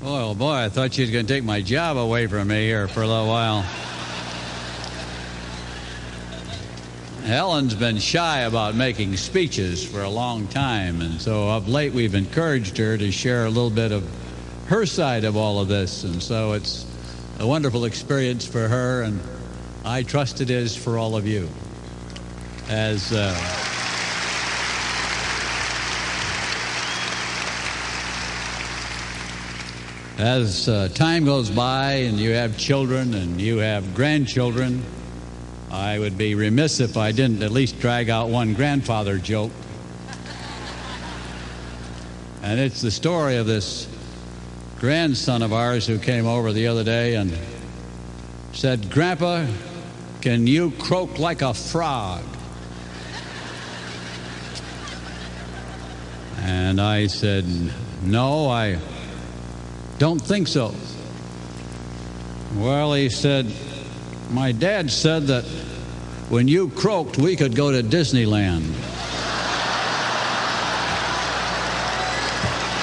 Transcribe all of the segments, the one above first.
Oh, boy, I thought she was going to take my job away from me here for a little while. Helen's been shy about making speeches for a long time, and so of late we've encouraged her to share a little bit of her side of all of this, and so it's a wonderful experience for her, and I trust it is for all of you. As time goes by and you have children and you have grandchildren, I would be remiss if I didn't at least drag out one grandfather joke. And it's the story of this grandson of ours who came over the other day and said, "Grandpa, can you croak like a frog?" And I said, "No, I don't think so." Well, he said, "My dad said that when you croaked, we could go to Disneyland."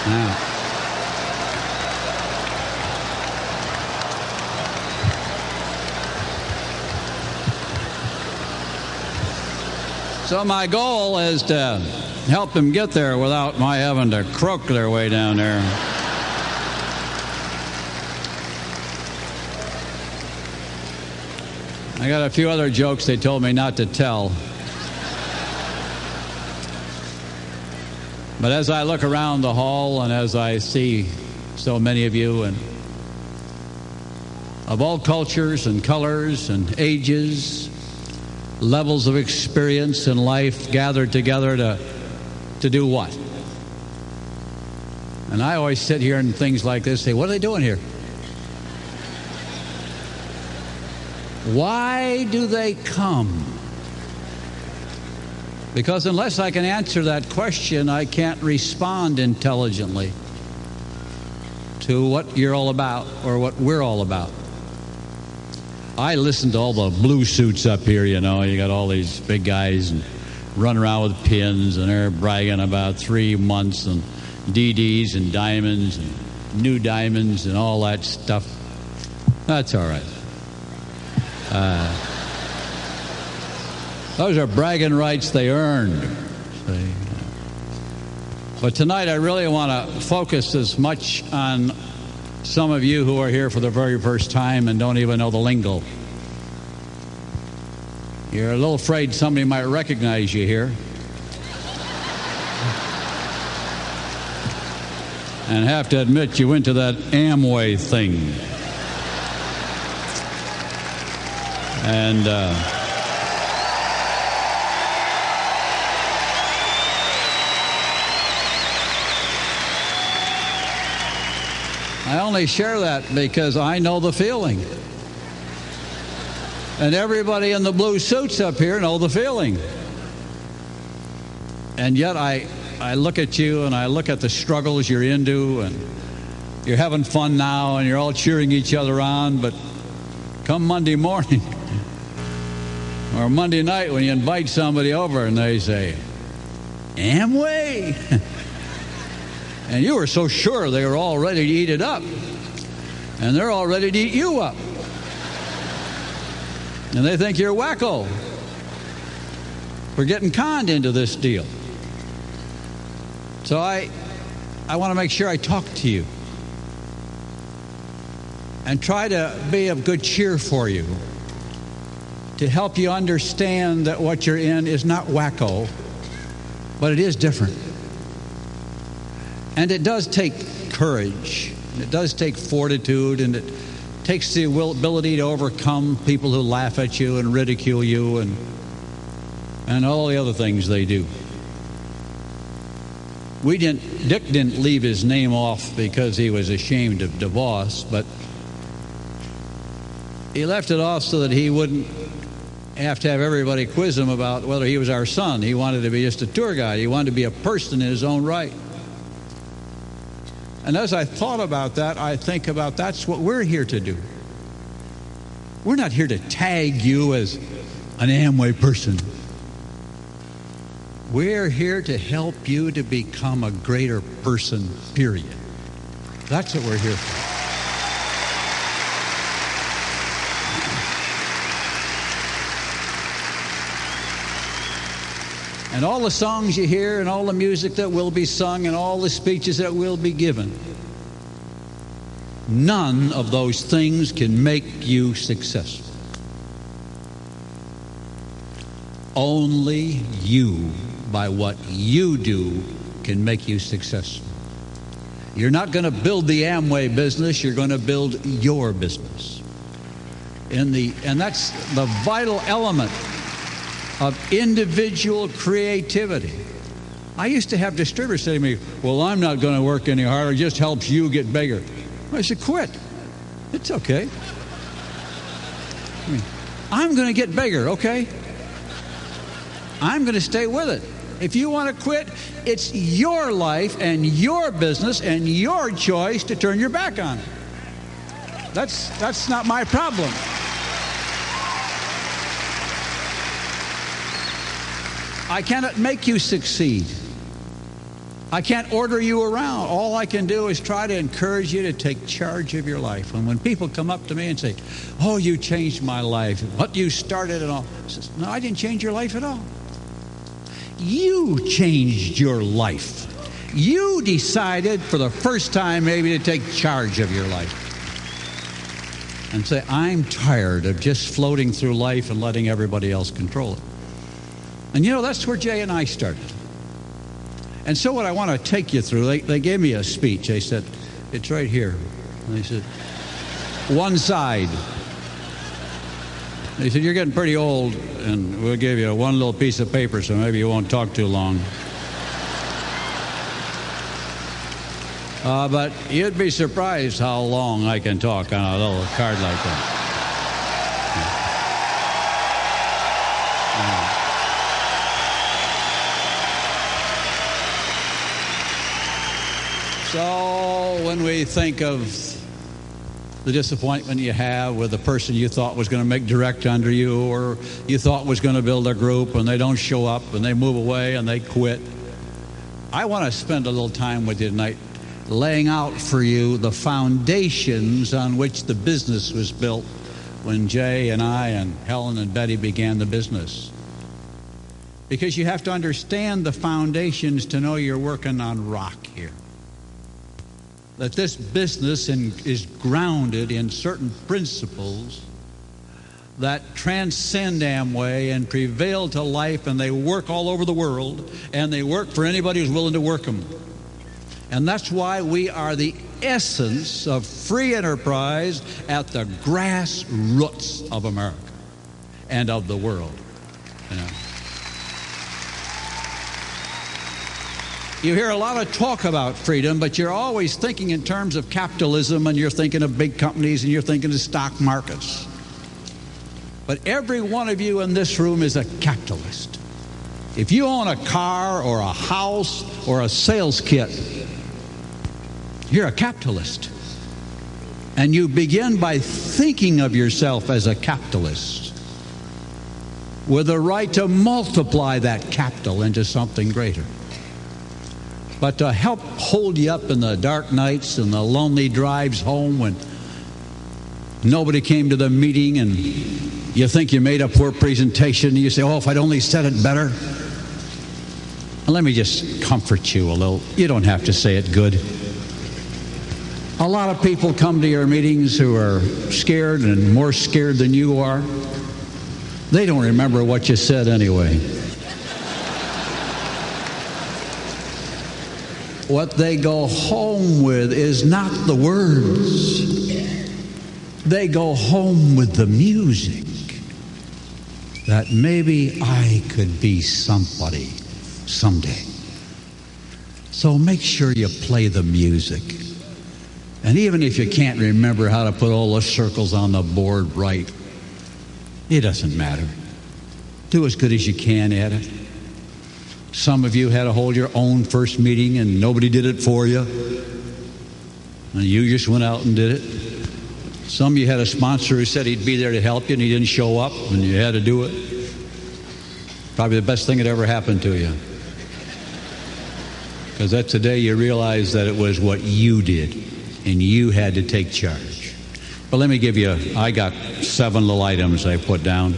Now, so my goal is to help them get there without my having to croak their way down there. I got a few other jokes they told me not to tell. But as I look around the hall and as I see so many of you and of all cultures and colors and ages, levels of experience in life gathered together to do what? And I always sit here and things like this say, what are they doing here? Why do they come? Because unless I can answer that question, I can't respond intelligently to what you're all about or what we're all about. I listen to all the blue suits up here, you know. You got all these big guys and run around with pins, and they're bragging about 3 months and DDs and diamonds and new diamonds and all that stuff. That's all right. Those are bragging rights they earned. But tonight I really want to focus as much on some of you who are here for the very first time and don't even know the lingo. You're a little afraid somebody might recognize you here. And have to admit you went to that Amway thing. And I only share that because I know the feeling. And everybody in the blue suits up here know the feeling. And yet I look at you and I look at the struggles you're into, and you're having fun now and you're all cheering each other on, but come Monday morning or Monday night when you invite somebody over and they say, Amway? And you were so sure they were all ready to eat it up. And they're all ready to eat you up. And they think you're wacko for getting conned into this deal. So I want to make sure I talk to you and try to be of good cheer for you, to help you understand that what you're in is not wacko, but it is different. And it does take courage, and it does take fortitude, and it takes the ability to overcome people who laugh at you and ridicule you and all the other things they do. Dick didn't leave his name off because he was ashamed of divorce, but he left it off so that he wouldn't have to have everybody quiz him about whether he was our son. He wanted to be just a tour guide. He wanted to be a person in his own right. And as I thought about that, I think about that's what we're here to do. We're not here to tag you as an Amway person. We're here to help you to become a greater person, period. That's what we're here for. And all the songs you hear and all the music that will be sung and all the speeches that will be given, none of those things can make you successful. Only you, by what you do, can make you successful. You're not going to build the Amway business, you're going to build your business. And that's the vital element of individual creativity. I used to have distributors say to me, well, I'm not going to work any harder, it just helps you get bigger. I said, quit. It's okay. I'm going to get bigger, okay? I'm going to stay with it. If you want to quit, it's your life and your business and your choice to turn your back on it. That's not my problem. I cannot make you succeed. I can't order you around. All I can do is try to encourage you to take charge of your life. And when people come up to me and say, oh, you changed my life, what you started and all, I says, no, I didn't change your life at all. You changed your life. You decided for the first time maybe to take charge of your life. And say, I'm tired of just floating through life and letting everybody else control it. And you know, that's where Jay and I started. And so what I want to take you through, they gave me a speech. They said, it's right here. And they said, one side. They said, you're getting pretty old, and we'll give you one little piece of paper, so maybe you won't talk too long. But you'd be surprised how long I can talk on a little card like that. So when we think of the disappointment you have with the person you thought was going to make direct under you, or you thought was going to build a group, and they don't show up and they move away and they quit, I want to spend a little time with you tonight laying out for you the foundations on which the business was built when Jay and I and Helen and Betty began the business. Because you have to understand the foundations to know you're working on rock here. That this business is grounded in certain principles that transcend Amway and prevail to life, and they work all over the world, and they work for anybody who's willing to work them. And that's why we are the essence of free enterprise at the grassroots of America and of the world. You know. You hear a lot of talk about freedom, but you're always thinking in terms of capitalism, and you're thinking of big companies, and you're thinking of stock markets. But every one of you in this room is a capitalist. If you own a car or a house or a sales kit, you're a capitalist. And you begin by thinking of yourself as a capitalist with the right to multiply that capital into something greater. But to help hold you up in the dark nights and the lonely drives home when nobody came to the meeting and you think you made a poor presentation and you say, oh, if I'd only said it better. And let me just comfort you a little. You don't have to say it good. A lot of people come to your meetings who are scared and more scared than you are. They don't remember what you said anyway. What they go home with is not the words. They go home with the music. That maybe I could be somebody someday. So make sure you play the music. And even if you can't remember how to put all the circles on the board right, it doesn't matter. Do as good as you can at it. Some of you had to hold your own first meeting and nobody did it for you. And you just went out and did it. Some of you had a sponsor who said he'd be there to help you and he didn't show up and you had to do it. Probably the best thing that ever happened to you. Because that's the day you realize that it was what you did and you had to take charge. But let me give you, I got 7 little items I put down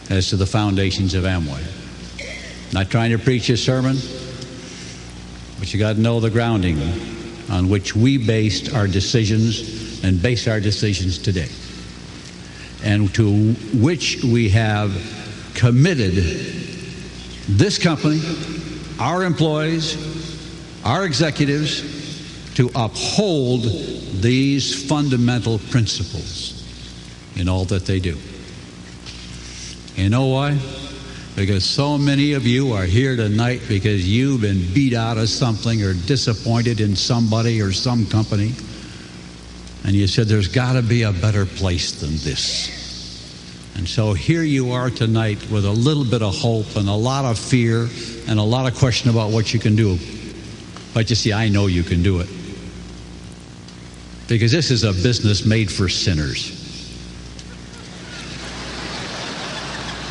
as to the foundations of Amway. Not trying to preach a sermon, but you got to know the grounding on which we based our decisions and base our decisions today, and to which we have committed this company, our employees, our executives, to uphold these fundamental principles in all that they do. You know why? Because so many of you are here tonight because you've been beat out of something or disappointed in somebody or some company, and you said there's got to be a better place than this. And so here you are tonight with a little bit of hope and a lot of fear and a lot of question about what you can do. But you see, I know you can do it. Because this is a business made for sinners.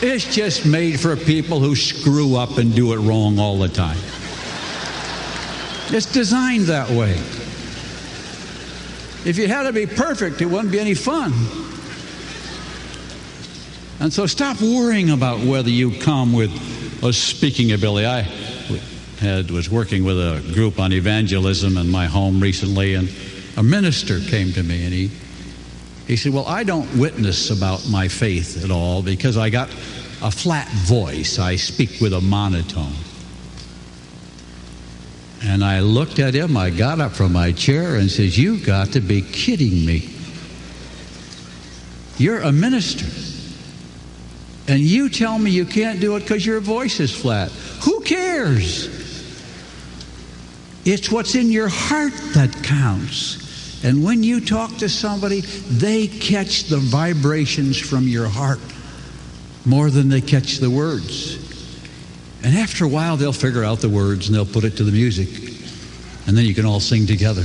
It's just made for people who screw up and do it wrong all the time. It's designed that way. If you had to be perfect, it wouldn't be any fun. And so stop worrying about whether you come with a speaking ability. I was working with a group on evangelism in my home recently, and a minister came to me, and he said, well, I don't witness about my faith at all because I got a flat voice. I speak with a monotone. And I looked at him, I got up from my chair and says, you got to be kidding me. You're a minister. And you tell me you can't do it because your voice is flat. Who cares? It's what's in your heart that counts. And when you talk to somebody, they catch the vibrations from your heart more than they catch the words. And after a while, they'll figure out the words and they'll put it to the music. And then you can all sing together.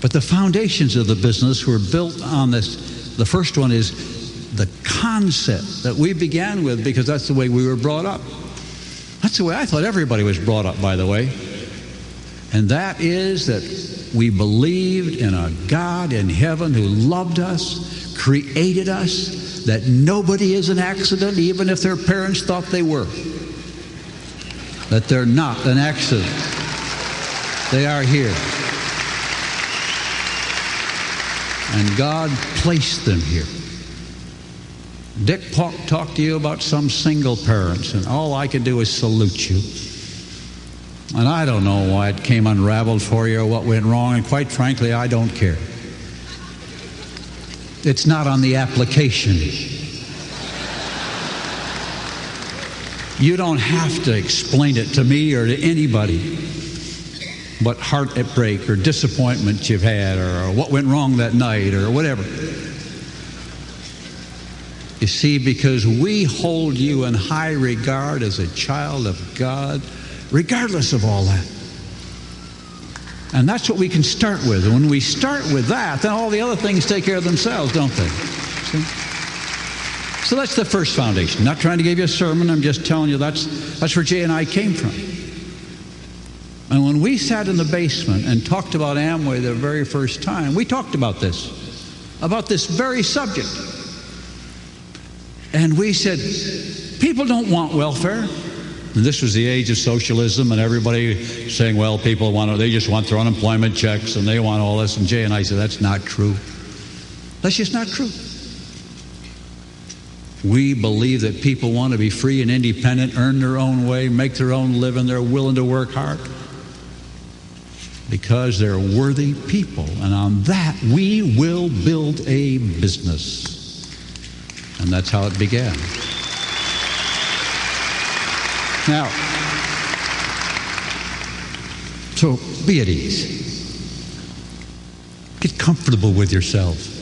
But the foundations of the business were built on this. The first one is the concept that we began with because that's the way we were brought up. That's the way I thought everybody was brought up, by the way. And that is that we believed in a God in heaven who loved us, created us, that nobody is an accident, even if their parents thought they were. That they're not an accident. They are here. And God placed them here. Dick talked to you about some single parents, and all I can do is salute you. And I don't know why it came unraveled for you or what went wrong, and quite frankly, I don't care. It's not on the application. You don't have to explain it to me or to anybody what heartbreak or disappointment you've had or what went wrong that night or whatever. You see, because we hold you in high regard as a child of God, regardless of all that. And that's what we can start with. And when we start with that, then all the other things take care of themselves, don't they? See? So that's the first foundation. Not trying to give you a sermon, I'm just telling you that's where Jay and I came from. And when we sat in the basement and talked about Amway the very first time, we talked about this very subject. And we said, people don't want welfare. And this was the age of socialism and everybody saying, well, people they just want their unemployment checks and they want all this. And Jay and I said, that's not true. That's just not true. We believe that people want to be free and independent, earn their own way, make their own living. They're willing to work hard because they're worthy people. And on that, we will build a business. And that's how it began. Now, so be at ease. Get comfortable with yourself.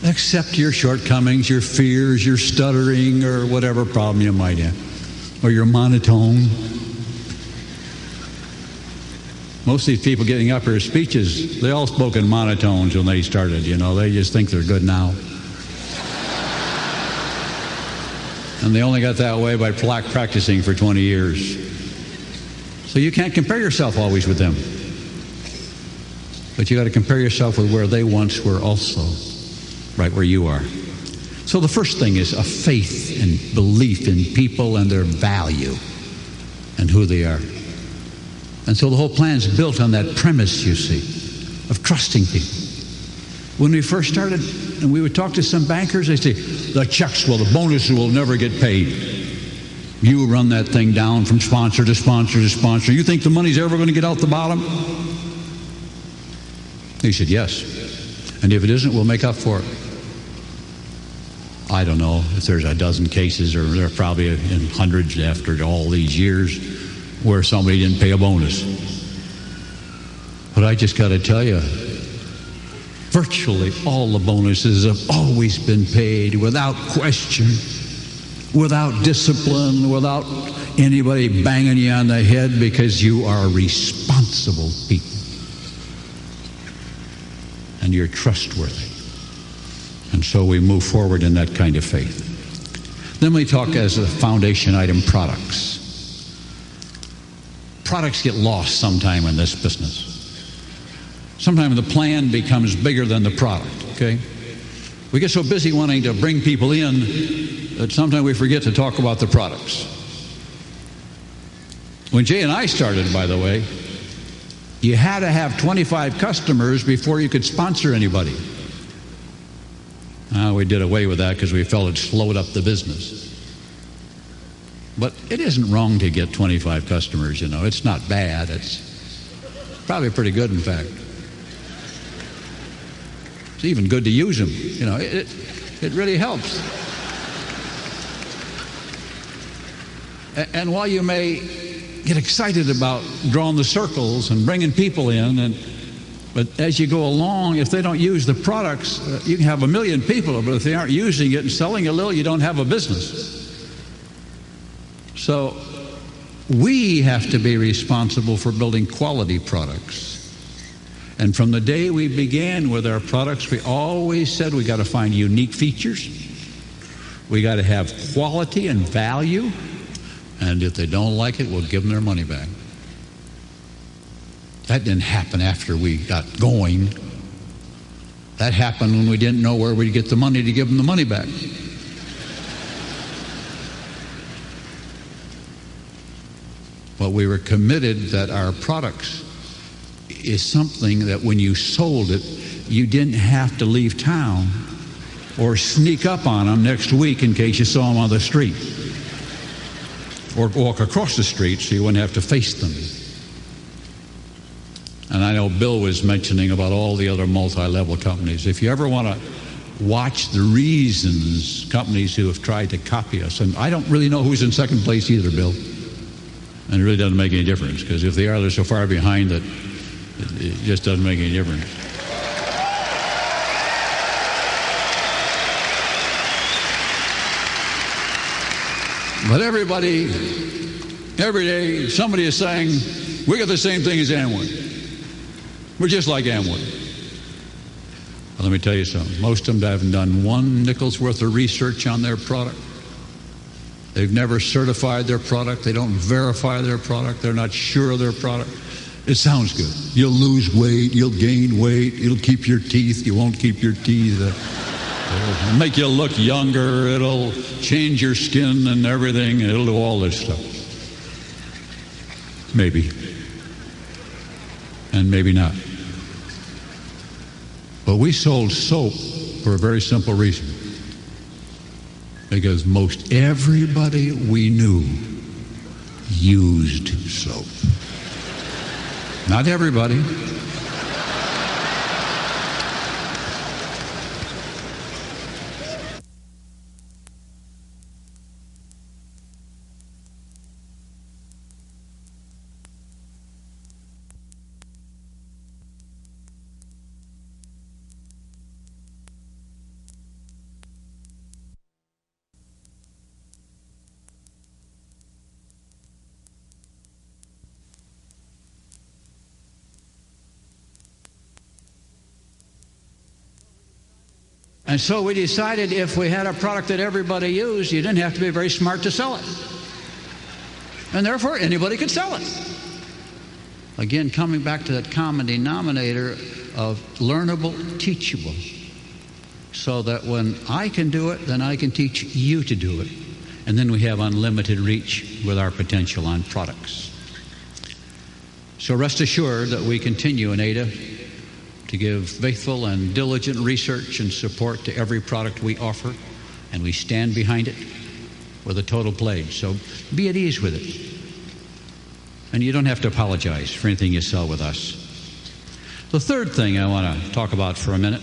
Accept your shortcomings, your fears, your stuttering, or whatever problem you might have, or your monotone. Most of these people getting up here speeches, they all spoke in monotones when they started, They just think they're good now. And they only got that way by practicing for 20 years. So you can't compare yourself always with them. But you got to compare yourself with where they once were also, right where you are. So the first thing is a faith and belief in people and their value and who they are. And so the whole plan is built on that premise, you see, of trusting people. When we first started, and we would talk to some bankers, they say, the checks, well, the bonuses will never get paid. You run that thing down from sponsor to sponsor to sponsor. You think the money's ever going to get out the bottom? He said, yes. And if it isn't, we'll make up for it. I don't know if there's a dozen cases, or there are probably in hundreds after all these years, where somebody didn't pay a bonus. But I just got to tell you, virtually all the bonuses have always been paid without question, without discipline, without anybody banging you on the head, because you are responsible people. And you're trustworthy. And so we move forward in that kind of faith. Then we talk as a foundation item, products. Products get lost sometime in this business. Sometimes the plan becomes bigger than the product, okay? We get so busy wanting to bring people in that sometimes we forget to talk about the products. When Jay and I started, by the way, you had to have 25 customers before you could sponsor anybody. We did away with that because we felt it slowed up the business. But it isn't wrong to get 25 customers, you know. It's not bad. It's probably pretty good, in fact. It's even good to use them. You know, it really helps. And while you may get excited about drawing the circles and bringing people in, but as you go along, if they don't use the products, you can have 1 million people, but if they aren't using it and selling a little, you don't have a business. So we have to be responsible for building quality products. And from the day we began with our products, we always said we got to find unique features. We got to have quality and value. And if they don't like it, we'll give them their money back. That didn't happen after we got going. That happened when we didn't know where we'd get the money to give them the money back. But we were committed that our products is something that when you sold it, you didn't have to leave town or sneak up on them next week in case you saw them on the street, or walk across the street so you wouldn't have to face them. And I know Bill was mentioning about all the other multi-level companies. If you ever want to watch the reasons companies who have tried to copy us, and I don't really know who's in second place either, Bill, and it really doesn't make any difference, because if they are, they're so far behind that it just doesn't make any difference. But everybody, every day, somebody is saying, we got the same thing as Amway. We're just like Amway. Well, let me tell you something. Most of them haven't done one nickel's worth of research on their product. They've never certified their product. They don't verify their product. They're not sure of their product. It sounds good. You'll lose weight. You'll gain weight. It'll keep your teeth. You won't keep your teeth. It'll make you look younger. It'll change your skin and everything. It'll do all this stuff. Maybe. And maybe not. But we sold soap for a very simple reason. Because most everybody we knew used soap. Not everybody. And so we decided if we had a product that everybody used, you didn't have to be very smart to sell it. And therefore, anybody could sell it. Again, coming back to that common denominator of learnable, teachable, so that when I can do it, then I can teach you to do it. And then we have unlimited reach with our potential on products. So rest assured that we continue in Ada to give faithful and diligent research and support to every product we offer, and we stand behind it with a total pledge. So be at ease with it. And you don't have to apologize for anything you sell with us. The third thing I want to talk about for a minute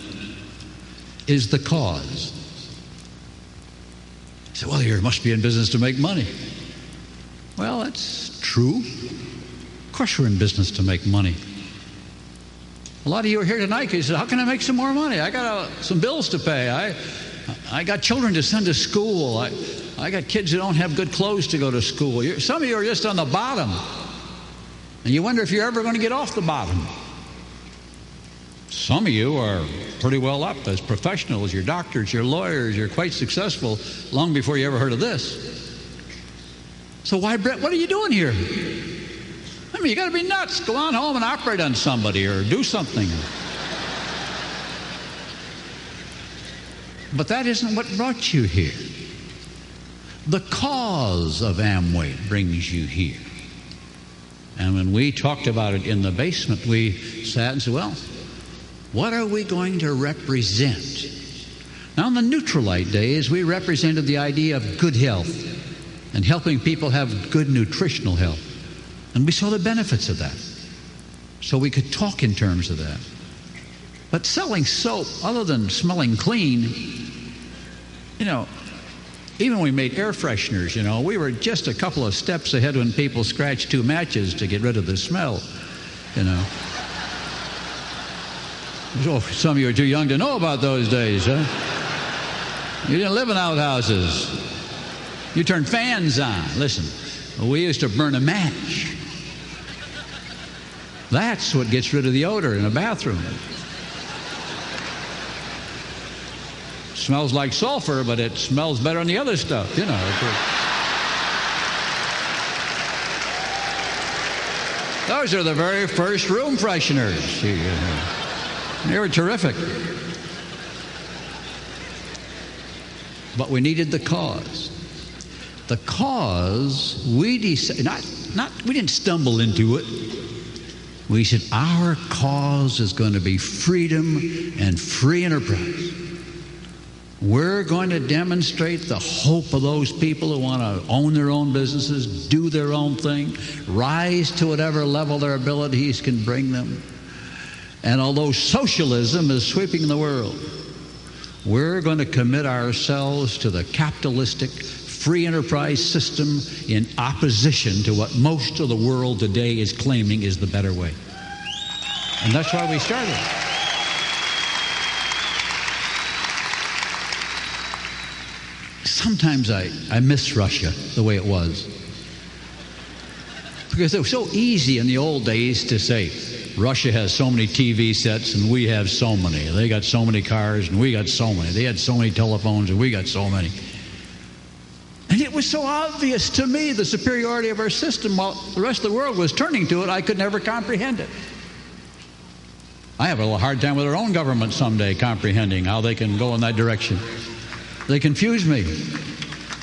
is the cause. You say, well, you must be in business to make money. Well, that's true. Of course we're in business to make money. A lot of you are here tonight because you say, how can I make some more money? I got some bills to pay. I got children to send to school. I got kids who don't have good clothes to go to school. Some of you are just on the bottom. And you wonder if you're ever going to get off the bottom. Some of you are pretty well up as professionals. You're doctors, you're lawyers, you're quite successful long before you ever heard of this. So why, Brett, what are you doing here? I mean, you got to be nuts. Go on home and operate on somebody or do something. But that isn't what brought you here. The cause of Amway brings you here. And when we talked about it in the basement, we sat and said, well, what are we going to represent? Now, in the Nutrilite days, we represented the idea of good health and helping people have good nutritional health. And we saw the benefits of that. So we could talk in terms of that. But selling soap, other than smelling clean, even when we made air fresheners, we were just a couple of steps ahead when people scratched 2 matches to get rid of the smell, Oh, some of you are too young to know about those days, huh? You didn't live in outhouses. You turned fans on. Listen, we used to burn a match. That's what gets rid of the odor in a bathroom. Smells like sulfur, but it smells better than the other stuff, Those are the very first room fresheners. They were terrific. But we needed the cause. The cause, we decided, we didn't stumble into it. We said, our cause is going to be freedom and free enterprise. We're going to demonstrate the hope of those people who want to own their own businesses, do their own thing, rise to whatever level their abilities can bring them. And although socialism is sweeping the world, we're going to commit ourselves to the capitalistic free enterprise system in opposition to what most of the world today is claiming is the better way. And that's why we started. Sometimes I miss Russia the way it was. Because it was so easy in the old days to say, Russia has so many TV sets and we have so many. They got so many cars and we got so many. They had so many telephones and we got so many. And it was so obvious to me, the superiority of our system, while the rest of the world was turning to it, I could never comprehend it. I have a little hard time with our own government someday comprehending how they can go in that direction. They confuse me.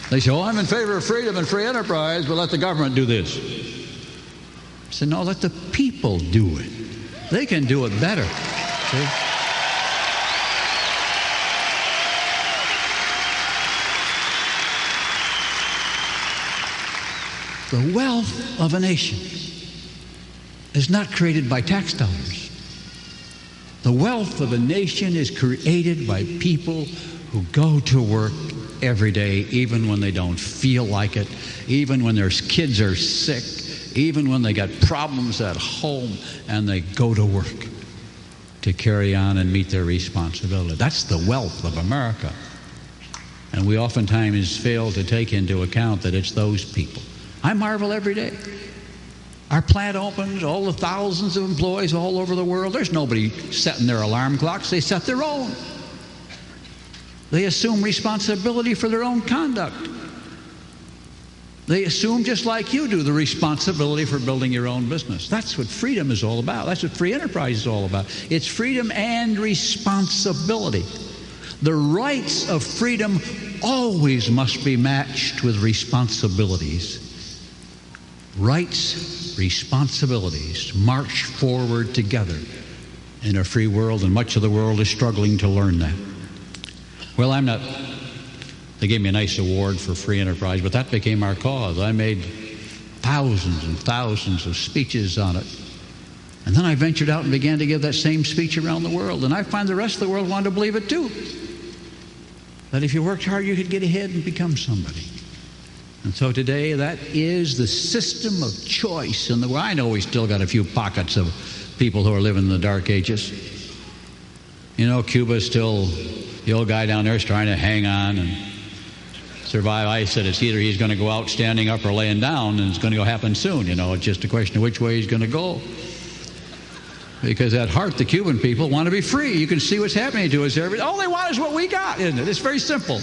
They say, I'm in favor of freedom and free enterprise, but let the government do this. I said, no, let the people do it. They can do it better. See? The wealth of a nation is not created by tax dollars. The wealth of a nation is created by people who go to work every day, even when they don't feel like it, even when their kids are sick, even when they got problems at home, and they go to work to carry on and meet their responsibility. That's the wealth of America. And we oftentimes fail to take into account that it's those people. I marvel every day. Our plant opens, all the thousands of employees all over the world. There's nobody setting their alarm clocks. They set their own. They assume responsibility for their own conduct. They assume, just like you do, the responsibility for building your own business. That's what freedom is all about. That's what free enterprise is all about. It's freedom and responsibility. The rights of freedom always must be matched with responsibilities. Rights, responsibilities march forward together in a free world, and much of the world is struggling to learn that. Well, they gave me a nice award for free enterprise, but that became our cause. I made thousands and thousands of speeches on it. And then I ventured out and began to give that same speech around the world. And I find the rest of the world wanted to believe it too. That if you worked hard, you could get ahead and become somebody. And so today, that is the system of choice in the world. I know we still got a few pockets of people who are living in the dark ages. You know, Cuba's still, the old guy down there is trying to hang on and survive. I said it's either he's going to go out standing up or laying down, and it's going to go happen soon. You know, it's just a question of which way he's going to go. Because at heart, the Cuban people want to be free. You can see what's happening to us there. All they want is what we got, isn't it? It's very simple.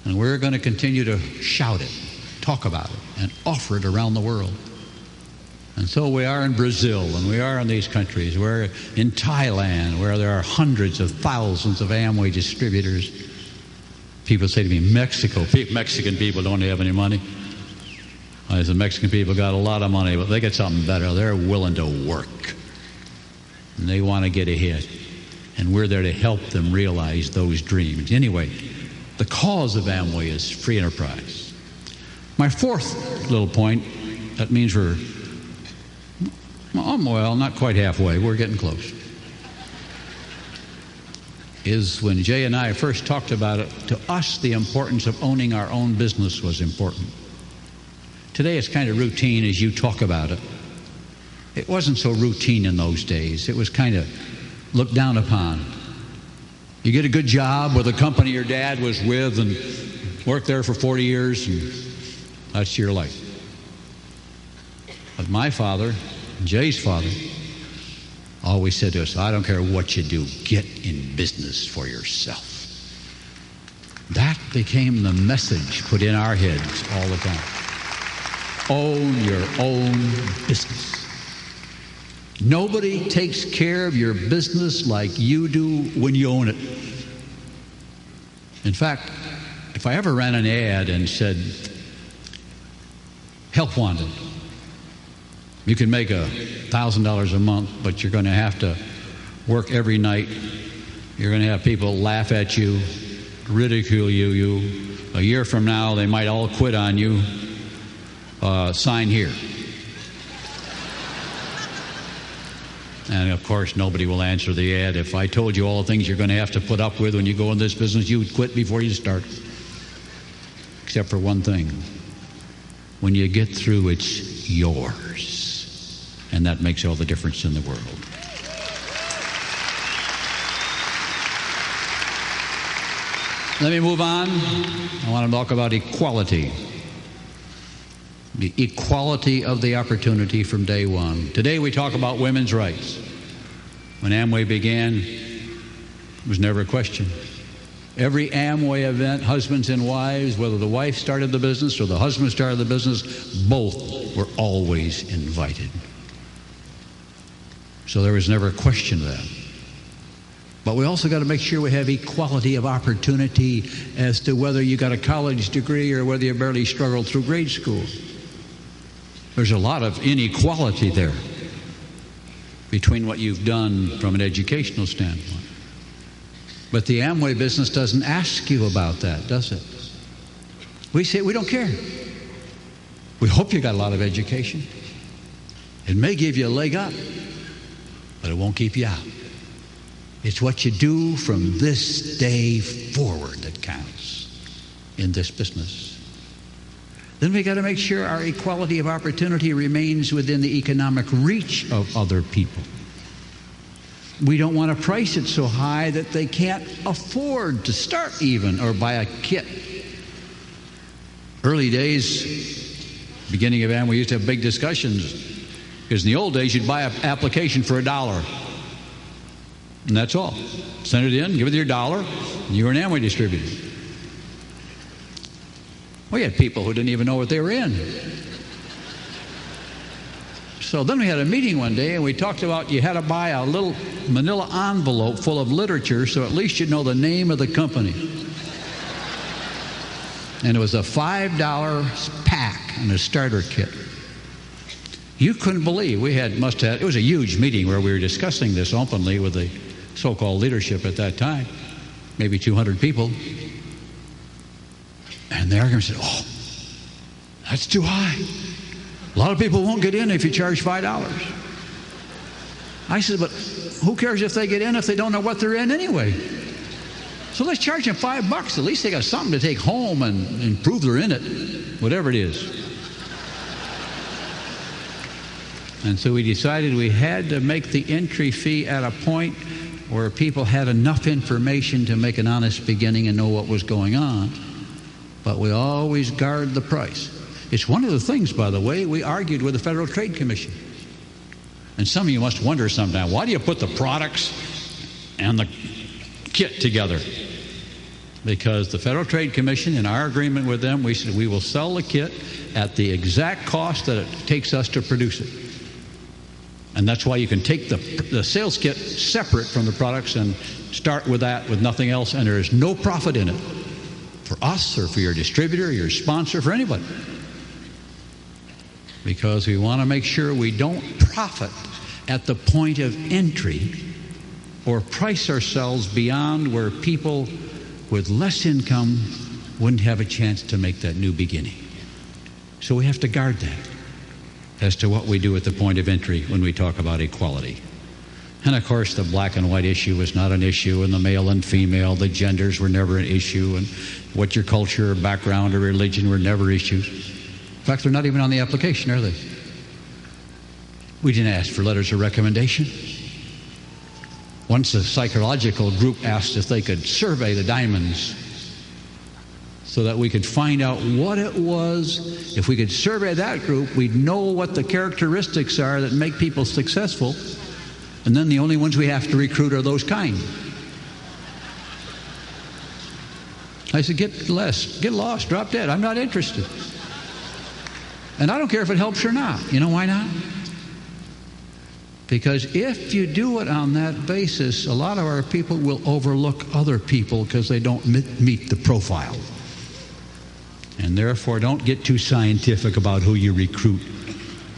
And we're going to continue to shout it, talk about it, and offer it around the world. And so we are in Brazil, and we are in these countries. We're in Thailand, where there are hundreds of thousands of Amway distributors. People say to me, Mexican people don't have any money. I said, Mexican people got a lot of money, but they get something better. They're willing to work. And they want to get ahead. And we're there to help them realize those dreams. Anyway, the cause of Amway is free enterprise. My fourth little point, that means well, not quite halfway. We're getting close. Is when Jay and I first talked about it, to us the importance of owning our own business was important. Today it's kind of routine as you talk about it. It wasn't so routine in those days. It was kind of looked down upon. You get a good job with a company your dad was with and worked there for 40 years, and that's your life. But my father, Jay's father, always said to us, I don't care what you do, get in business for yourself. That became the message put in our heads all the time. Own your own business. Nobody takes care of your business like you do when you own it. In fact, if I ever ran an ad and said, help wanted, you can make $1,000 a month, but you're going to have to work every night. You're going to have people laugh at you, ridicule you. A year from now, they might all quit on you. Sign here. And of course, nobody will answer the ad. If I told you all the things you're going to have to put up with when you go in this business, you would quit before you start. Except for one thing. When you get through, it's yours. And that makes all the difference in the world. Let me move on. I want to talk about equality. The equality of the opportunity from day one. Today we talk about women's rights. When Amway began, it was never a question. Every Amway event, husbands and wives, whether the wife started the business or the husband started the business, both were always invited. So there was never a question of that. But we also got to make sure we have equality of opportunity as to whether you got a college degree or whether you barely struggled through grade school. There's a lot of inequality there between what you've done from an educational standpoint. But the Amway business doesn't ask you about that, does it? We say we don't care. We hope you got a lot of education. It may give you a leg up, but it won't keep you out. It's what you do from this day forward that counts in this business. Then we got to make sure our equality of opportunity remains within the economic reach of other people. We don't want to price it so high that they can't afford to start even or buy a kit. Early days, beginning of Amway, we used to have big discussions because in the old days you'd buy an application for $1. And that's all. Send it in, give it your $1, and you're an Amway distributor. We had people who didn't even know what they were in. So then we had a meeting one day, and we talked about you had to buy a little manila envelope full of literature so at least you'd know the name of the company. And it was a $5 pack and a starter kit. You couldn't believe it was a huge meeting where we were discussing this openly with the so-called leadership at that time, maybe 200 people. And the argument said, oh, that's too high. A lot of people won't get in if you charge $5. I said, but who cares if they get in if they don't know what they're in anyway? So let's charge them $5. At least they got something to take home and prove they're in it, whatever it is. And so we decided we had to make the entry fee at a point where people had enough information to make an honest beginning and know what was going on. But we always guard the price. It's one of the things, by the way, we argued with the Federal Trade Commission. And some of you must wonder sometime, why do you put the products and the kit together? Because the Federal Trade Commission, in our agreement with them, we said we will sell the kit at the exact cost that it takes us to produce it. And that's why you can take the sales kit separate from the products and start with that with nothing else, and there is no profit in it for us or for your distributor, your sponsor, for anybody. Because we want to make sure we don't profit at the point of entry or price ourselves beyond where people with less income wouldn't have a chance to make that new beginning. So we have to guard that as to what we do at the point of entry when we talk about equality. And of course, the black and white issue was not an issue, and the male and female, the genders were never an issue, and what your culture or background or religion were never issues. In fact, they're not even on the application, are they? We didn't ask for letters of recommendation. Once a psychological group asked if they could survey the diamonds so that we could find out what it was. If we could survey that group, we'd know what the characteristics are that make people successful, and then the only ones we have to recruit are those kind. I said, get lost, drop dead. I'm not interested. And I don't care if it helps or not. You know why not? Because if you do it on that basis, a lot of our people will overlook other people because they don't meet the profile. And therefore, don't get too scientific about who you recruit.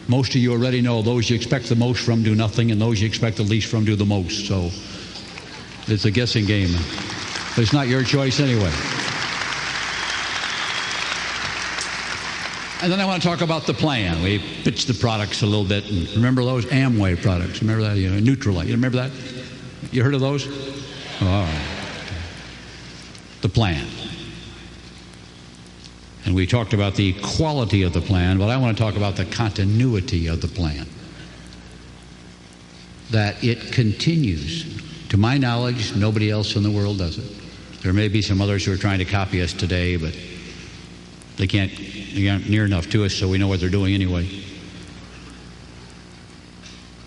Most of you already know those you expect the most from do nothing, and those you expect the least from do the most. So it's a guessing game. But it's not your choice anyway. And then I want to talk about the plan. We pitched the products a little bit. And remember those Amway products? Remember that? Neutralite. You remember that? You heard of those? Oh, all right. The plan. And we talked about the quality of the plan, but I want to talk about the continuity of the plan. That it continues. To my knowledge, nobody else in the world does it. There may be some others who are trying to copy us today, but they aren't near enough to us, so we know what they're doing anyway.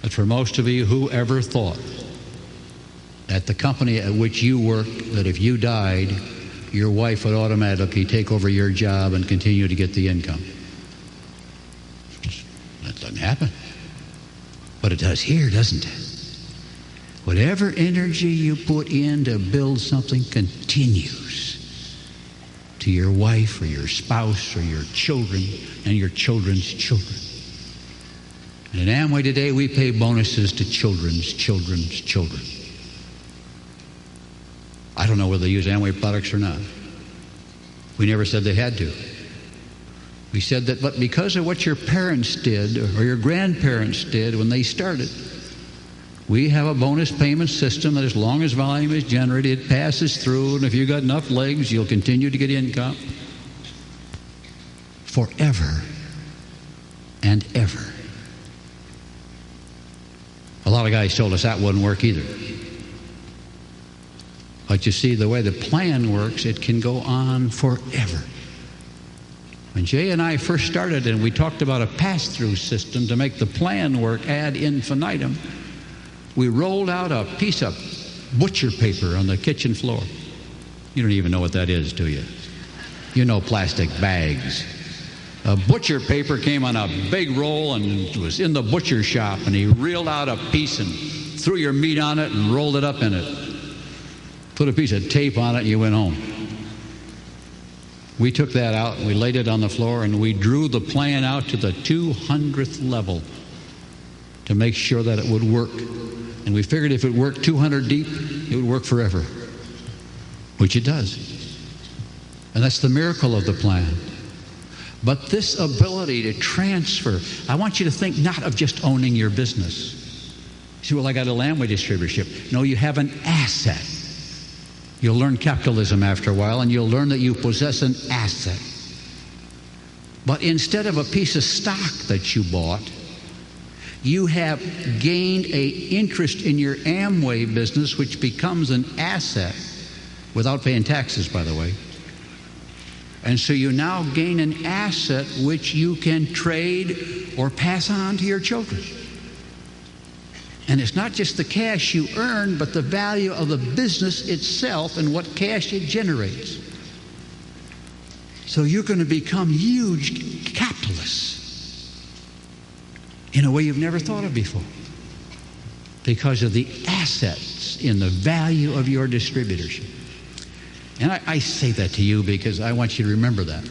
But for most of you, who ever thought at the company at which you work that if you died, your wife would automatically take over your job and continue to get the income? That doesn't happen. But it does here, doesn't it? Whatever energy you put in to build something continues to your wife or your spouse or your children and your children's children. And in Amway today, we pay bonuses to children's children. I don't know whether they use Amway products or not. We never said they had to. We said that, but because of what your parents did or your grandparents did when they started, we have a bonus payment system that as long as volume is generated, it passes through, and if you've got enough legs, you'll continue to get income forever and ever. A lot of guys told us that wouldn't work either. But you see, the way the plan works, it can go on forever. When Jay and I first started and we talked about a pass-through system to make the plan work ad infinitum, we rolled out a piece of butcher paper on the kitchen floor. You don't even know what that is, do you? You know, plastic bags. Butcher paper came on a big roll and it was in the butcher shop, and he reeled out a piece and threw your meat on it and rolled it up in it. Put a piece of tape on it and you went home. We took that out and we laid it on the floor and we drew the plan out to the 200th level to make sure that it would work. And we figured if it worked 200 deep, it would work forever, which it does. And that's the miracle of the plan. But this ability to transfer, I want you to think not of just owning your business. You say, well, I got a Amway distributorship. No, you have an asset. You'll learn capitalism after a while, and you'll learn that you possess an asset. But instead of a piece of stock that you bought, you have gained an interest in your Amway business, which becomes an asset without paying taxes, by the way. And so you now gain an asset which you can trade or pass on to your children. And it's not just the cash you earn, but the value of the business itself and what cash it generates. So you're going to become huge capitalists in a way you've never thought of before, because of the assets in the value of your distributorship. And I say that to you because I want you to remember that.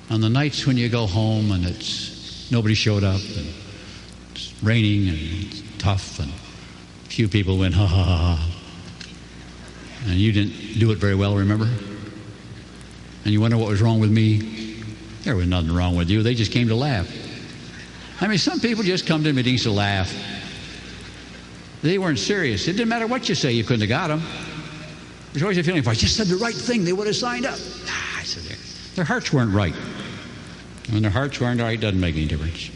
On the nights when you go home and nobody showed up and it's raining and it's tough and a few people went ha ha ha ha, and you didn't do it very well, remember? And you wonder what was wrong with me. There was nothing wrong with you. They just came to laugh. I mean, some people just come to meetings to laugh. They weren't serious. It didn't matter what you say, you couldn't have got them. There's always a feeling, if I just said the right thing, they would have signed up. I said, their hearts weren't right. When their hearts weren't right, it doesn't make any difference.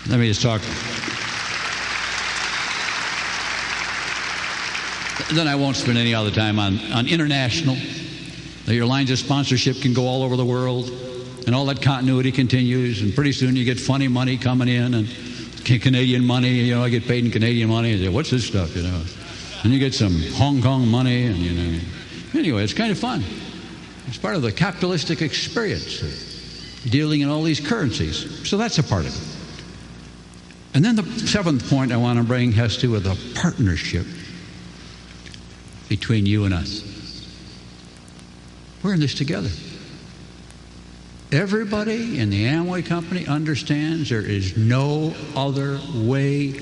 Let me just talk. Then I won't spend any other time on international. Your lines of sponsorship can go all over the world, and all that continuity continues, and pretty soon you get funny money coming in, and Canadian money, you know, I get paid in Canadian money. I say, what's this stuff, you know? And you get some Hong Kong money, and you know. Anyway, it's kind of fun. It's part of the capitalistic experience of dealing in all these currencies. So that's a part of it. And then the seventh point I want to bring has to do with a partnership between you and us. We're in this together. Everybody in the Amway company understands there is no other way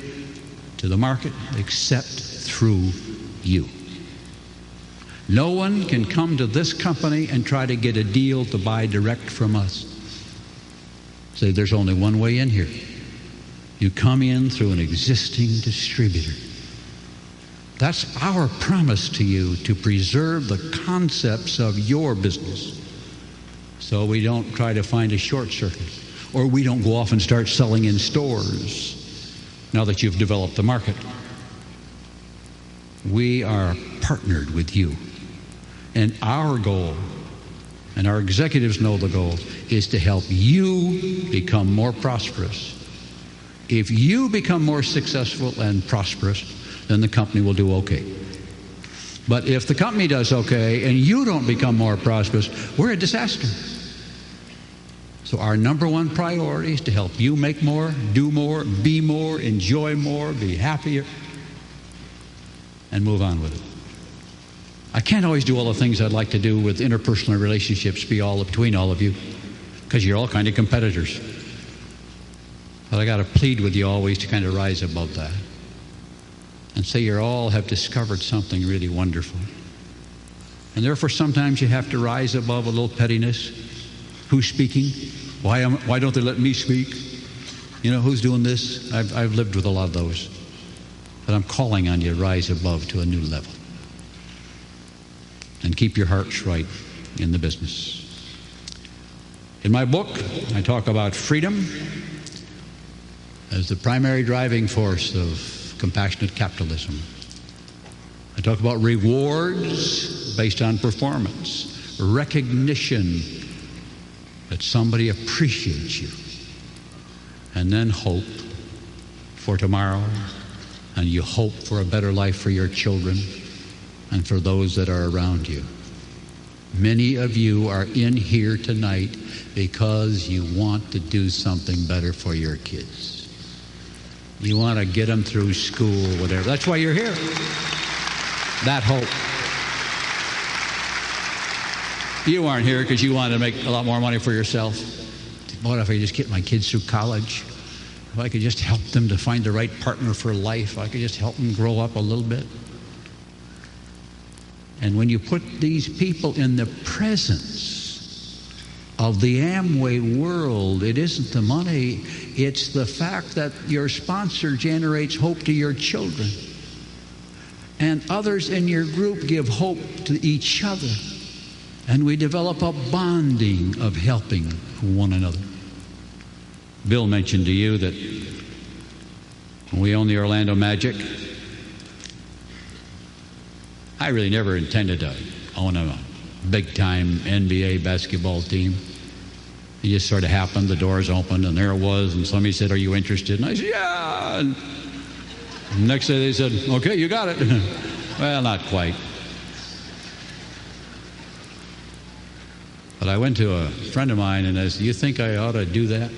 to the market except through you. No one can come to this company and try to get a deal to buy direct from us. Say, there's only one way in here. You come in through an existing distributor. That's our promise to you, to preserve the concepts of your business, so we don't try to find a short circuit, or we don't go off and start selling in stores now that you've developed the market. We are partnered with you. And our goal, and our executives know the goal, is to help you become more prosperous. If you become more successful and prosperous, then the company will do okay. But if the company does okay and you don't become more prosperous, we're a disaster. So our number one priority is to help you make more, do more, be more, enjoy more, be happier, and move on with it. I can't always do all the things I'd like to do with interpersonal relationships between all of you, because you're all kind of competitors. But I got to plead with you always to kind of rise above that and say you all have discovered something really wonderful. And therefore sometimes you have to rise above a little pettiness. Who's speaking? Why don't they let me speak? You know, who's doing this? I've lived with a lot of those. But I'm calling on you to rise above to a new level. And keep your hearts right in the business. In my book, I talk about freedom as the primary driving force of compassionate capitalism. I talk about rewards based on performance, recognition that somebody appreciates you, and then hope for tomorrow, and you hope for a better life for your children and for those that are around you. Many of you are in here tonight because you want to do something better for your kids. You want to get them through school, whatever. That's why you're here. That hope. You aren't here because you want to make a lot more money for yourself. What if I just get my kids through college? If I could just help them to find the right partner for life, I could just help them grow up a little bit. And when you put these people in the presence of the Amway world, it isn't the money, it's the fact that your sponsor generates hope to your children. And others in your group give hope to each other. And we develop a bonding of helping one another. Bill mentioned to you that we own the Orlando Magic. I really never intended to own a big-time NBA basketball team. It just sort of happened. The doors opened, and there it was. And somebody said, "Are you interested?" And I said, "Yeah." And the next day they said, "Okay, you got it." Well, not quite. But I went to a friend of mine and I said, "You think I ought to do that?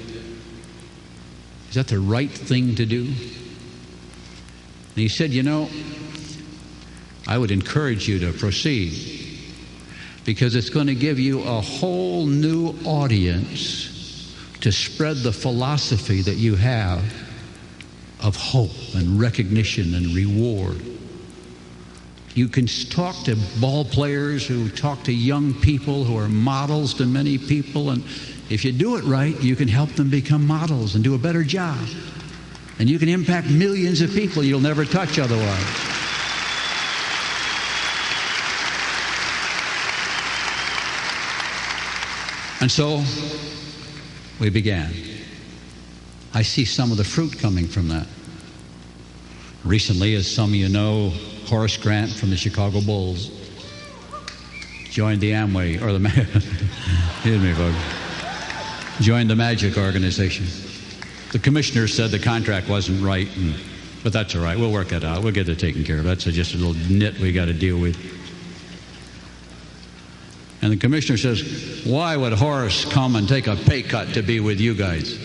Is that the right thing to do?" And he said, "You know, I would encourage you to proceed because it's going to give you a whole new audience to spread the philosophy that you have of hope and recognition and reward. You can talk to ball players who talk to young people who are models to many people, and if you do it right, you can help them become models and do a better job. And you can impact millions of people you'll never touch otherwise." And so we began. I see some of the fruit coming from that. Recently, as some of you know, Horace Grant from the Chicago Bulls joined the Amway, or the excuse me, folks, joined the Magic organization. The commissioner said the contract wasn't right, but that's all right. We'll work that out. We'll get it taken care of. That's just a little nit we got to deal with. And the commissioner says, "Why would Horace come and take a pay cut to be with you guys?"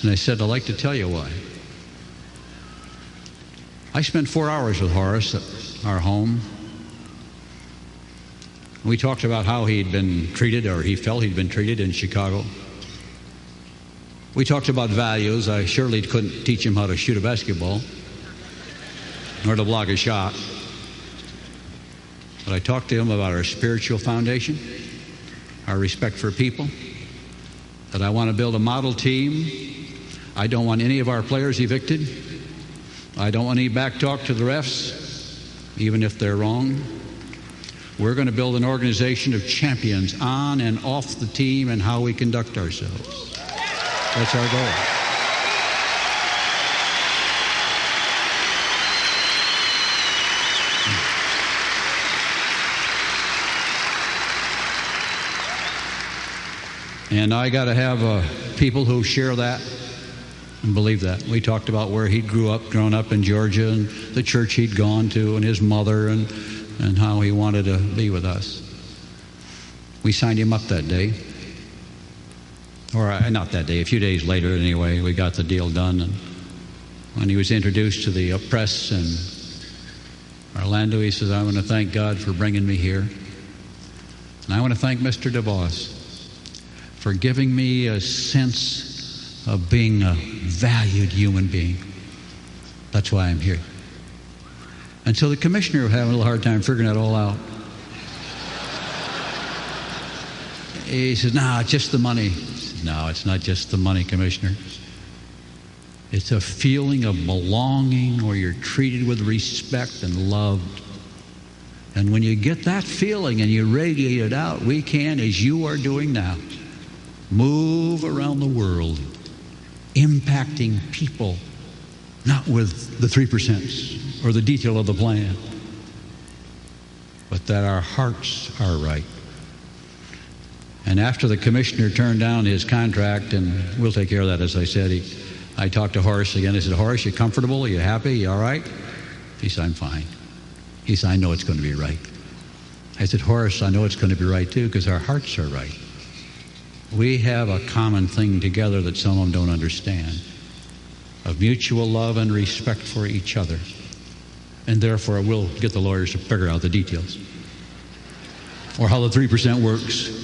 And I said, "I'd like to tell you why." I spent 4 hours with Horace at our home. We talked about how he'd been treated, or he felt he'd been treated in Chicago. We talked about values. I surely couldn't teach him how to shoot a basketball nor to block a shot. But I talked to him about our spiritual foundation, our respect for people, that I want to build a model team. I don't want any of our players evicted. I don't want any back talk to the refs, even if they're wrong. We're going to build an organization of champions on and off the team and how we conduct ourselves. That's our goal. And I got to have people who share that and believe that. We talked about where he'd grown up in Georgia, and the church he'd gone to, and his mother, and how he wanted to be with us. We signed him up that day. Or not that day, a few days later anyway, we got the deal done. And when he was introduced to the press in Orlando, he says, "I want to thank God for bringing me here. And I want to thank Mr. DeVos for giving me a sense of being a valued human being. That's why I'm here." And so the commissioner was having a little hard time figuring that all out. He says, "No, it's just the money." I said, "No, it's not just the money, Commissioner. It's a feeling of belonging where you're treated with respect and loved. And when you get that feeling and you radiate it out, we can, as you are doing now, move around the world, impacting people, not with the 3% or the detail of the plan, but that our hearts are right." And after the commissioner turned down his contract, and we'll take care of that, as I said, I talked to Horace again. I said, "Horace, you comfortable? Are you happy? You all right?" He said, "I'm fine." He said, I know it's going to be right. I said, Horace, I know it's going to be right too, because our hearts are right. We have a common thing together that some of them don't understand, of mutual love and respect for each other. And therefore, we'll get the lawyers to figure out the details. Or how the 3% works.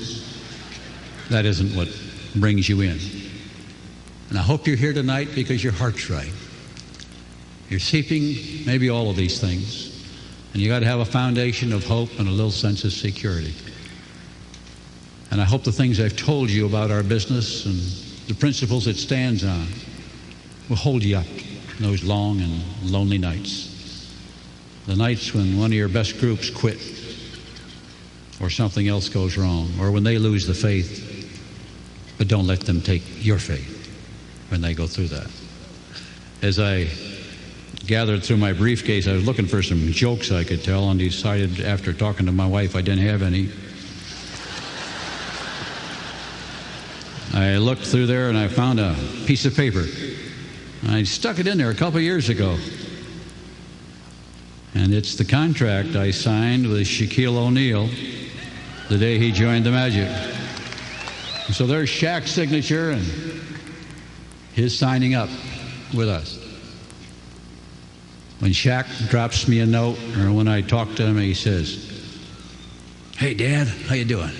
That isn't what brings you in. And I hope you're here tonight because your heart's right. You're seeking maybe all of these things. And you got to have a foundation of hope and a little sense of security. And I hope the things I've told you about our business and the principles it stands on will hold you up in those long and lonely nights. The nights when one of your best groups quit, or something else goes wrong, or when they lose the faith. But don't let them take your faith when they go through that. As I gathered through my briefcase, I was looking for some jokes I could tell, and decided after talking to my wife I didn't have any. I looked through there and I found a piece of paper. I stuck it in there a couple years ago. And it's the contract I signed with Shaquille O'Neal the day he joined the Magic. And so there's Shaq's signature and his signing up with us. When Shaq drops me a note, or when I talk to him, he says, "Hey, Dad, how you doing?"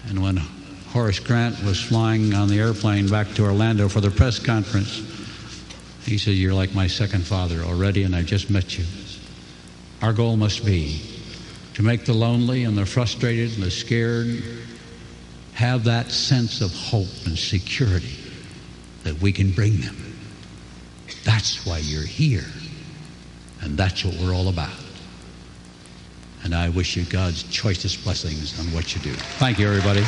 And when Horace Grant was flying on the airplane back to Orlando for the press conference, he said, "You're like my second father already, and I've just met you." Our goal must be to make the lonely and the frustrated and the scared have that sense of hope and security that we can bring them. That's why you're here, and that's what we're all about. And I wish you God's choicest blessings on what you do. Thank you, everybody.